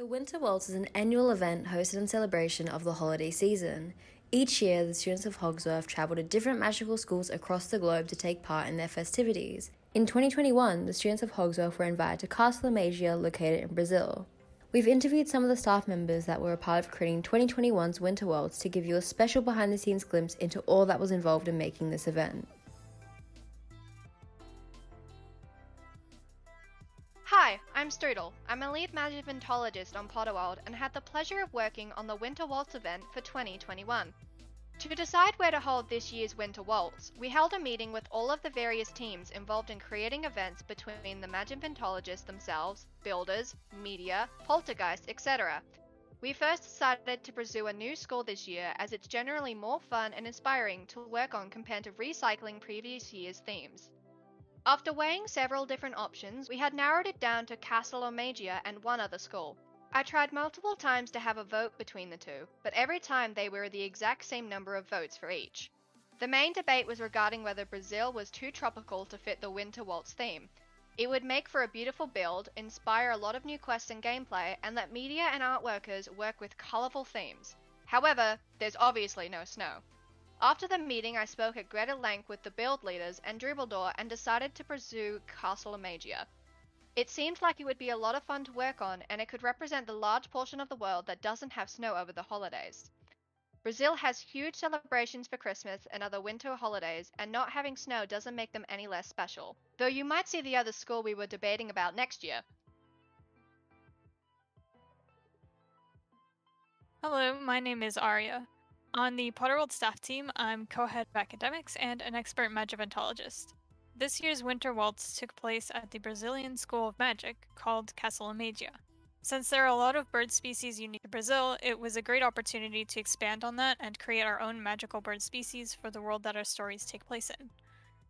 Winter Waltz is an annual event hosted in celebration of the holiday season. Each year, the students of Hogsworth travel to different magical schools across the globe to take part in their festivities. In 2021, the students of Hogsworth were invited to Castle Magia, located in Brazil. We've interviewed some of the staff members that were a part of creating 2021's Winter Waltz to give you a special behind-the-scenes glimpse into all that was involved in making this event. Hi, I'm Strudel. I'm a lead magiventologist on Potterworld and had the pleasure of working on the Winter Waltz event for 2021. To decide where to hold this year's Winter Waltz, we held a meeting with all of the various teams involved in creating events between the magiventologists themselves, builders, media, poltergeist, etc. We first decided to pursue a new school this year as it's generally more fun and inspiring to work on compared to recycling previous year's themes. After weighing several different options, we had narrowed it down to Castle Magia and one other school. I tried multiple times to have a vote between the two, but every time they were the exact same number of votes for each. The main debate was regarding whether Brazil was too tropical to fit the Winter Waltz theme. It would make for a beautiful build, inspire a lot of new quests and gameplay, and let media and art workers work with colourful themes. However, there's obviously no snow. After the meeting, I spoke at greater length with the build leaders and Droobledore and decided to pursue Castle Magia. It seemed like it would be a lot of fun to work on, and it could represent the large portion of the world that doesn't have snow over the holidays. Brazil has huge celebrations for Christmas and other winter holidays, and not having snow doesn't make them any less special, though you might see the other school we were debating about next year. Hello, my name is Arya. On the Potterworld staff team, I'm co-head of academics and an expert magiventologist. This year's Winter Waltz took place at the Brazilian School of Magic, called Castle Magia. Since there are a lot of bird species unique to Brazil, it was a great opportunity to expand on that and create our own magical bird species for the world that our stories take place in.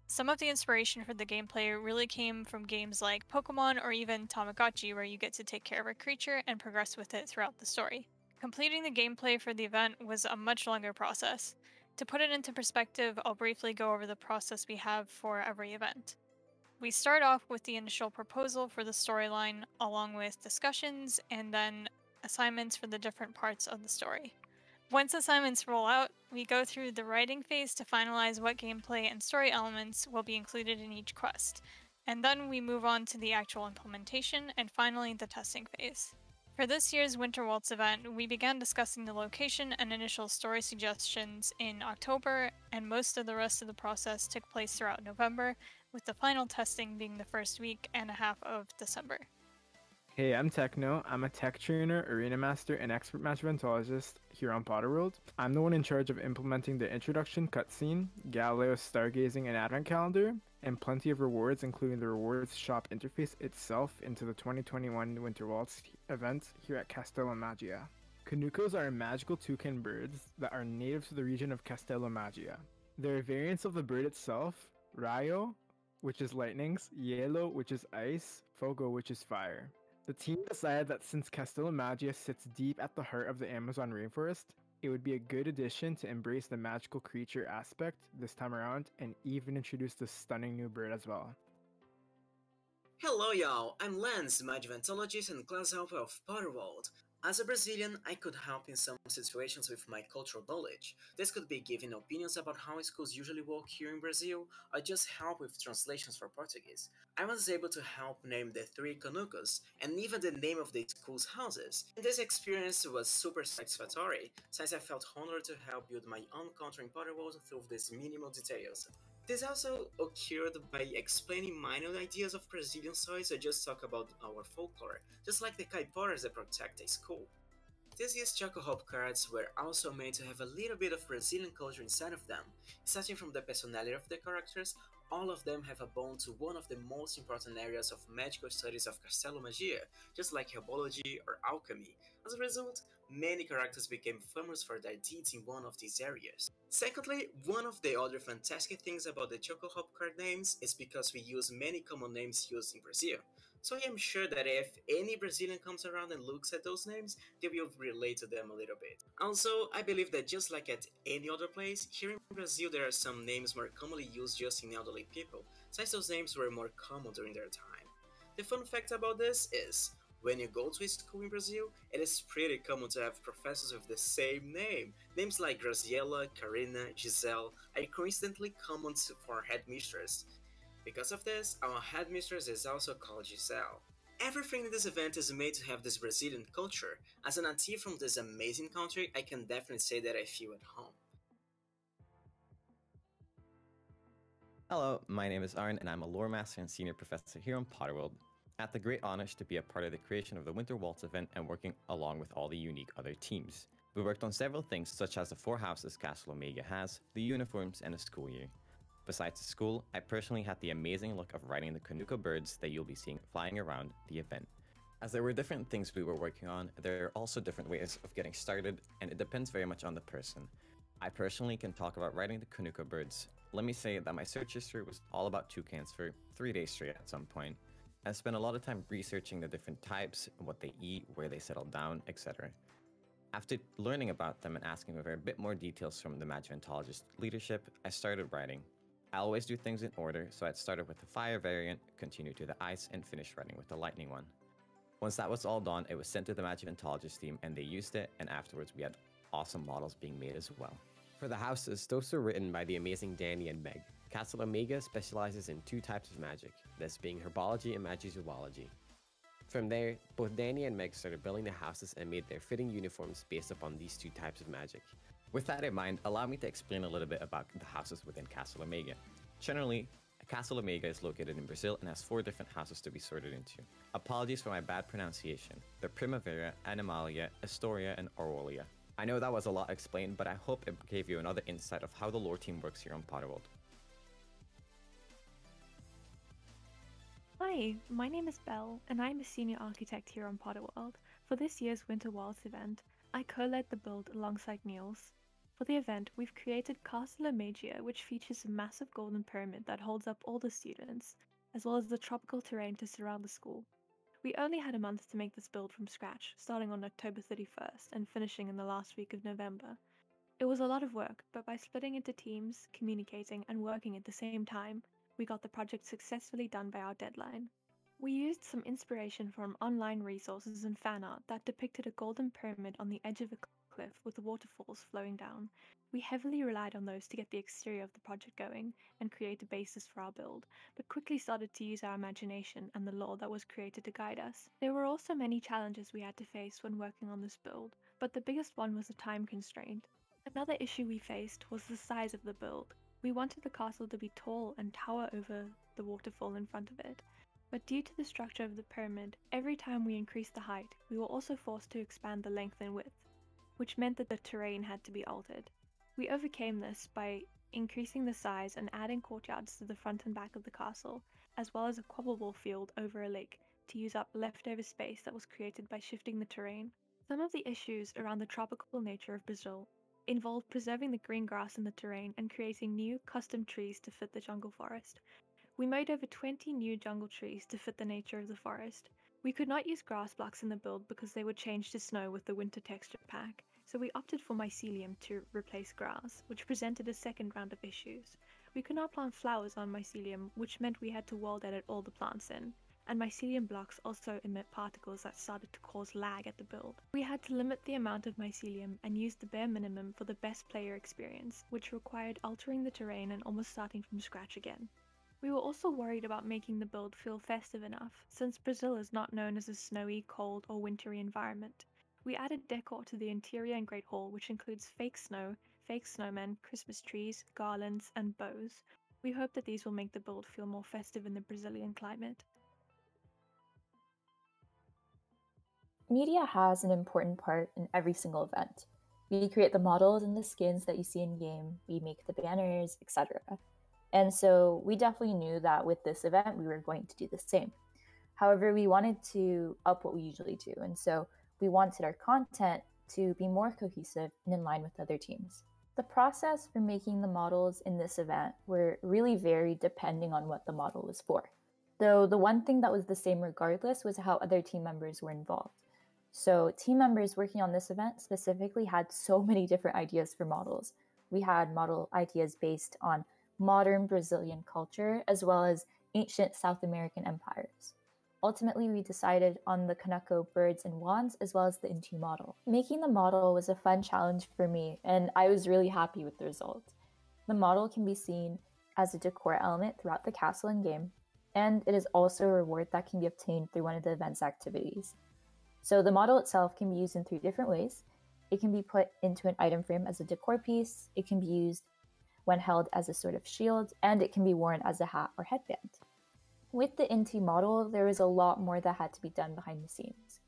Some of the inspiration for the gameplay really came from games like Pokemon or even Tamagotchi, where you get to take care of a creature and progress with it throughout the story. Completing the gameplay for the event was a much longer process. To put it into perspective, I'll briefly go over the process we have for every event. We start off with the initial proposal for the storyline, along with discussions and then assignments for the different parts of the story. Once assignments roll out, we go through the writing phase to finalize what gameplay and story elements will be included in each quest, and then we move on to the actual implementation and finally the testing phase. For this year's Winter Waltz event, we began discussing the location and initial story suggestions in October, and most of the rest of the process took place throughout November, with the final testing being the first week and a half of December. Hey, I'm Techno. I'm a tech trainer, arena master, and expert magiventologist here on Potterworld. I'm the one in charge of implementing the introduction cutscene, Galileo's stargazing and advent calendar, and plenty of rewards, including the rewards shop interface itself, into the 2021 Winter Waltz event here at Castle Magia. Canucos are magical toucan birds that are native to the region of Castle Magia. There are variants of the bird itself: Rayo, which is lightnings; Hielo, which is ice; Fogo, which is fire. The team decided that since Castle Magia sits deep at the heart of the Amazon rainforest, it would be a good addition to embrace the magical creature aspect this time around and even introduce this stunning new bird as well. Hello y'all, I'm Lance, magiventologist and class helper of Potterworld. As a Brazilian, I could help in some situations with my cultural knowledge. This could be giving opinions about how schools usually work here in Brazil, or just help with translations for Portuguese. I was able to help name the 3 Canucos, and even the name of the school's houses. And this experience was super satisfactory, since I felt honored to help build my own country in Potterworld through these minimal details. This also occurred by explaining minor ideas of Brazilian stories or just talk about our folklore, just like the caipiras that protect a school. This year's Choco Hop cards were also made to have a little bit of Brazilian culture inside of them. Starting from the personality of the characters, all of them have a bond to one of the most important areas of magical studies of Castle Magia, just like herbology or alchemy. As a result, many characters became famous for their deeds in one of these areas. Secondly, one of the other fantastic things about the Choco Hop card names is because we use many common names used in Brazil. So I am sure that if any Brazilian comes around and looks at those names, they will relate to them a little bit. Also, I believe that just like at any other place, here in Brazil there are some names more commonly used just in elderly people, since those names were more common during their time. The fun fact about this is, When you go to a school in Brazil, it is pretty common to have professors with the same name. Names like Graciela, Karina, Giselle are coincidentally common for headmistress. Because of this, our headmistress is also called Giselle. Everything in this event is made to have this Brazilian culture. As a native from this amazing country, I can definitely say that I feel at home. Hello, my name is Arn and I'm a lore master and senior professor here on Potterworld. I had the great honor to be a part of the creation of the Winter Waltz event and working along with all the unique other teams. We worked on several things such as the 4 houses Castle Omega has, the uniforms, and the school year. Besides the school, I personally had the amazing look of riding the Kanuka birds that you'll be seeing flying around the event. As there were different things we were working on, there are also different ways of getting started, and it depends very much on the person. I personally can talk about riding the Kanuka birds. Let me say that my search history was all about toucans for 3 days straight at some point. I spent a lot of time researching the different types, what they eat, where they settle down, etc. After learning about them and asking for a bit more details from the Magivantologist leadership, I started writing. I always do things in order, so I'd started with the fire variant, continued to the ice, and finished writing with the lightning one. Once that was all done, it was sent to the Magivantologist team and they used it, and afterwards we had awesome models being made as well. For the houses, those were written by the amazing Danny and Meg. Castle Omega specializes in 2 types of magic, this being herbology and magizoology. From there, both Danny and Meg started building the houses and made their fitting uniforms based upon these 2 types of magic. With that in mind, allow me to explain a little bit about the houses within Castle Omega. Generally, Castle Omega is located in Brazil and has 4 different houses to be sorted into. Apologies for my bad pronunciation. They're Primavera, Animalia, Astoria, and Aurelia. I know that was a lot explained, but I hope it gave you another insight of how the lore team works here on Potterworld. Hi, my name is Belle, and I'm a senior architect here on Potterworld. For this year's Winter Waltz event, I co-led the build alongside Niels. For the event, we've created Castle Omega, which features a massive golden pyramid that holds up all the students, as well as the tropical terrain to surround the school. We only had a month to make this build from scratch, starting on October 31st and finishing in the last week of November. It was a lot of work, but by splitting into teams, communicating, and working at the same time, we got the project successfully done by our deadline. We used some inspiration from online resources and fan art that depicted a golden pyramid on the edge of a cliff with waterfalls flowing down. We heavily relied on those to get the exterior of the project going and create a basis for our build, but quickly started to use our imagination and the lore that was created to guide us. There were also many challenges we had to face when working on this build, but the biggest one was the time constraint. Another issue we faced was the size of the build. We wanted the castle to be tall and tower over the waterfall in front of it, but due to the structure of the pyramid, every time we increased the height, we were also forced to expand the length and width, which meant that the terrain had to be altered. We overcame this by increasing the size and adding courtyards to the front and back of the castle, as well as a quabbleable field over a lake to use up leftover space that was created by shifting the terrain. Some of the issues around the tropical nature of Brazil involved preserving the green grass in the terrain and creating new, custom trees to fit the jungle forest. We made over 20 new jungle trees to fit the nature of the forest. We could not use grass blocks in the build because they would change to snow with the winter texture pack, so we opted for mycelium to replace grass, which presented a second round of issues. We could not plant flowers on mycelium, which meant we had to world edit all the plants in, and mycelium blocks also emit particles that started to cause lag at the build. We had to limit the amount of mycelium and use the bare minimum for the best player experience, which required altering the terrain and almost starting from scratch again. We were also worried about making the build feel festive enough, since Brazil is not known as a snowy, cold, or wintry environment. We added decor to the interior and Great Hall, which includes fake snow, fake snowmen, Christmas trees, garlands, and bows. We hope that these will make the build feel more festive in the Brazilian climate. Media has an important part in every single event. We create the models and the skins that you see in-game, we make the banners, etc. And so we definitely knew that with this event, we were going to do the same. However, we wanted to up what we usually do, and so we wanted our content to be more cohesive and in line with other teams. The process for making the models in this event were really varied depending on what the model was for. Though the one thing that was the same regardless was how other team members were involved. So team members working on this event specifically had so many different ideas for models. We had model ideas based on modern Brazilian culture as well as ancient South American empires. Ultimately, we decided on the Kaneko birds and wands as well as the Inti model. Making the model was a fun challenge for me, and I was really happy with the result. The model can be seen as a decor element throughout the castle and game, and it is also a reward that can be obtained through one of the event's activities. So the model itself can be used in 3 different ways. It can be put into an item frame as a decor piece, it can be used when held as a sort of shield, and it can be worn as a hat or headband. With the Inti model, there was a lot more that had to be done behind the scenes.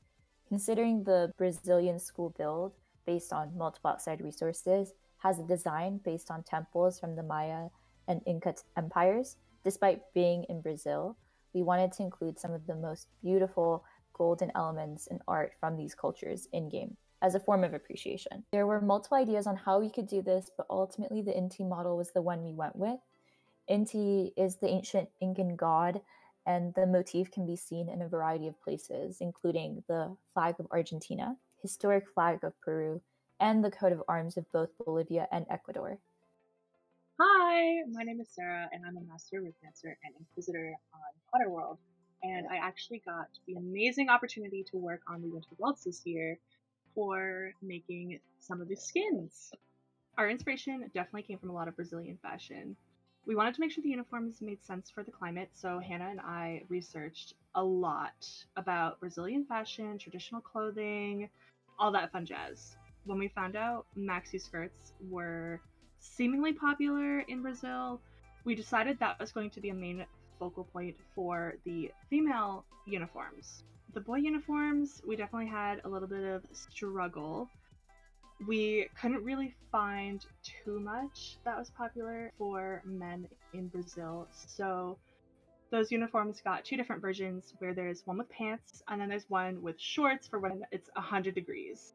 Considering the Brazilian school build, based on multiple outside resources, has a design based on temples from the Maya and Inca empires, despite being in Brazil, we wanted to include some of the most beautiful golden elements and art from these cultures in-game as a form of appreciation. There were multiple ideas on how we could do this, but ultimately the Inti model was the one we went with. Inti is the ancient Incan god, and the motif can be seen in a variety of places, including the flag of Argentina, historic flag of Peru, and the coat of arms of both Bolivia and Ecuador. Hi, my name is Sarah, and I'm a Master Rhythmancer and Inquisitor on Potterworld. And I actually got the amazing opportunity to work on the Winter Waltz this year for making some of the skins. Our inspiration definitely came from a lot of Brazilian fashion. We wanted to make sure the uniforms made sense for the climate, so Hannah and I researched a lot about Brazilian fashion, traditional clothing, all that fun jazz. When we found out maxi skirts were seemingly popular in Brazil, we decided that was going to be a main focal point for the female uniforms. The boy uniforms, we definitely had a little bit of struggle. We couldn't really find too much that was popular for men in Brazil, so those uniforms got 2 different versions, where there's one with pants and then there's one with shorts for when it's 100 degrees.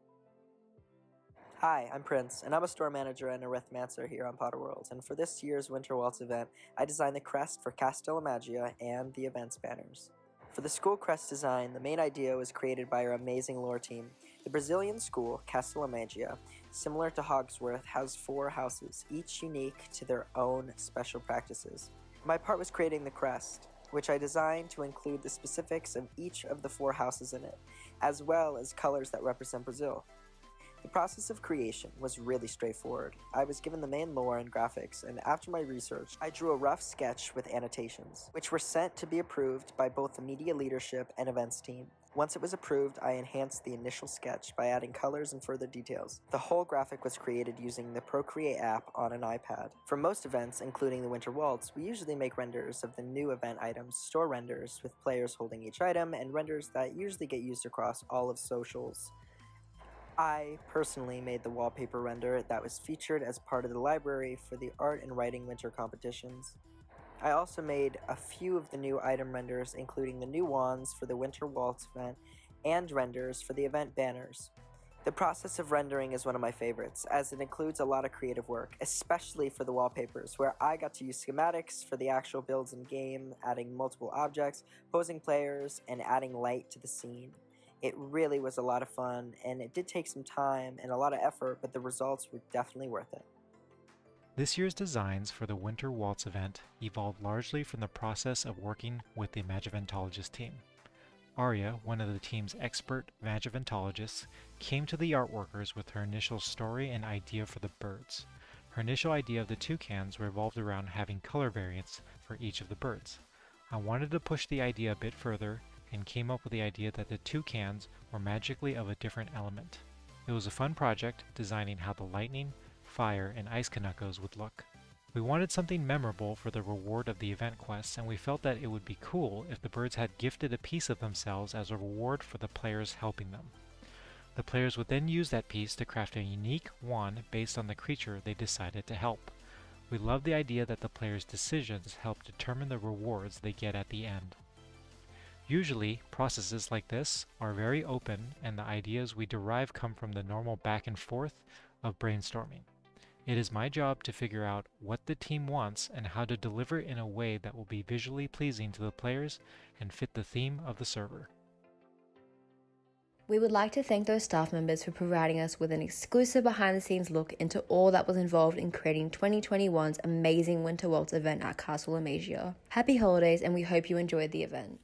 Hi, I'm Prince, and I'm a store manager and a Rhythmancer here on Potterworld, and for this year's Winter Waltz event, I designed the crest for Castella Magia and the event's banners. For the school crest design, the main idea was created by our amazing lore team. The Brazilian school, Castella Magia, similar to Hogsworth, has 4 houses, each unique to their own special practices. My part was creating the crest, which I designed to include the specifics of each of the 4 houses in it, as well as colors that represent Brazil. The process of creation was really straightforward. I was given the main lore and graphics, and after my research, I drew a rough sketch with annotations, which were sent to be approved by both the media leadership and events team. Once it was approved, I enhanced the initial sketch by adding colors and further details. The whole graphic was created using the Procreate app on an iPad. For most events, including the Winter Waltz, we usually make renders of the new event items, store renders with players holding each item, and renders that usually get used across all of socials. I personally made the wallpaper render that was featured as part of the library for the art and writing winter competitions. I also made a few of the new item renders, including the new wands for the Winter Waltz event and renders for the event banners. The process of rendering is one of my favorites, as it includes a lot of creative work, especially for the wallpapers, where I got to use schematics for the actual builds in game, adding multiple objects, posing players, and adding light to the scene. It really was a lot of fun, and it did take some time and a lot of effort, but the results were definitely worth it. This year's designs for the Winter Waltz event evolved largely from the process of working with the Magiventologist team. Arya, one of the team's expert Magiventologists, came to the art workers with her initial story and idea for the birds. Her initial idea of the toucans revolved around having color variants for each of the birds. I wanted to push the idea a bit further and came up with the idea that the toucans were magically of a different element. It was a fun project designing how the lightning, fire, and ice Kanekos would look. We wanted something memorable for the reward of the event quests, and we felt that it would be cool if the birds had gifted a piece of themselves as a reward for the players helping them. The players would then use that piece to craft a unique wand based on the creature they decided to help. We love the idea that the players' decisions help determine the rewards they get at the end. Usually, processes like this are very open, and the ideas we derive come from the normal back and forth of brainstorming. It is my job to figure out what the team wants and how to deliver it in a way that will be visually pleasing to the players and fit the theme of the server. We would like to thank those staff members for providing us with an exclusive behind-the-scenes look into all that was involved in creating 2021's amazing Winter Waltz event at Castella Magia. Happy holidays, and we hope you enjoyed the event.